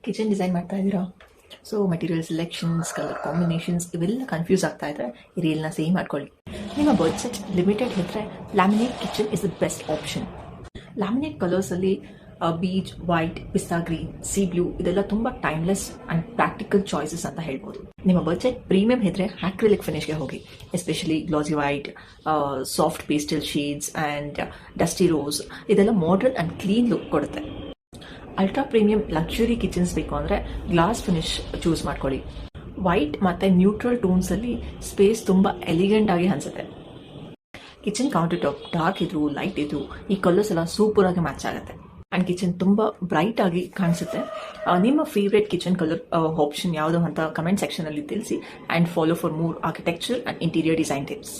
Kitchen design ಮಾಡ್ತಾ ಇದ್ದೀರಾ? So material selections, colour combinations ಇವೆಲ್ಲ ಕನ್ಫ್ಯೂಸ್ ಆಗ್ತಾ ಇದ್ರೆ ಈ ರೀಲ್ನ ಸೇವ್ ಮಾಡ್ಕೊಳ್ಳಿ. ನಿಮ್ಮ ಬಡ್ಜೆಟ್ ಲಿಮಿಟೆಡ್ ಇದ್ದರೆ laminate kitchen is the best option. Laminate ಕಲರ್ಸಲ್ಲಿ beech, white, pista green, sea blue ಇದೆಲ್ಲ ತುಂಬ ಟೈಮ್ಲೆಸ್ ಆ್ಯಂಡ್ ಪ್ರಾಕ್ಟಿಕಲ್ ಚಾಯ್ಸಸ್ ಅಂತ ಹೇಳ್ಬೋದು. ನಿಮ್ಮ ಬಡ್ಜೆಟ್ ಪ್ರೀಮಿಯಂ ಇದ್ದರೆ ಆಕ್ರಿಲಿಕ್ ಫಿನಿಶ್ಗೆ ಹೋಗಿ, especially glossy white, soft pastel shades and dusty rose ಇದೆಲ್ಲ ಮಾಡರ್ನ್ ಆ್ಯಂಡ್ ಕ್ಲೀನ್ ಲುಕ್ ಕೊಡುತ್ತೆ. ಅಲ್ಟ್ರಾ ಪ್ರೀಮಿಯಂ ಲಕ್ಸುರಿ ಕಿಚನ್ಸ್ ಬೇಕು ಅಂದರೆ ಗ್ಲಾಸ್ ಫಿನಿಶ್ ಚೂಸ್ ಮಾಡ್ಕೊಳ್ಳಿ. ವೈಟ್ ಮತ್ತು ನ್ಯೂಟ್ರಲ್ ಟೋನ್ಸಲ್ಲಿ ಸ್ಪೇಸ್ ತುಂಬ ಎಲಿಗೆಂಟ್ ಆಗಿ ಅನಿಸುತ್ತೆ. ಕಿಚನ್ ಕೌಂಟರ್ ಟಾಪ್ ಡಾರ್ಕ್ ಇದ್ರು ಲೈಟ್ ಇದ್ರು ಈ ಕಲರ್ಸ್ ಎಲ್ಲ ಸೂಪರ್ ಆಗಿ ಮ್ಯಾಚ್ ಆಗುತ್ತೆ ಆ್ಯಂಡ್ ಕಿಚನ್ ತುಂಬ ಬ್ರೈಟ್ ಆಗಿ ಕಾಣಿಸುತ್ತೆ. ನಿಮ್ಮ ಫೇವ್ರೆಟ್ ಕಿಚನ್ ಕಲರ್ ಆಪ್ಷನ್ ಯಾವುದು ಅಂತ ಕಮೆಂಟ್ ಸೆಕ್ಷನಲ್ಲಿ ತಿಳಿಸಿ and follow for more architecture and interior design tips.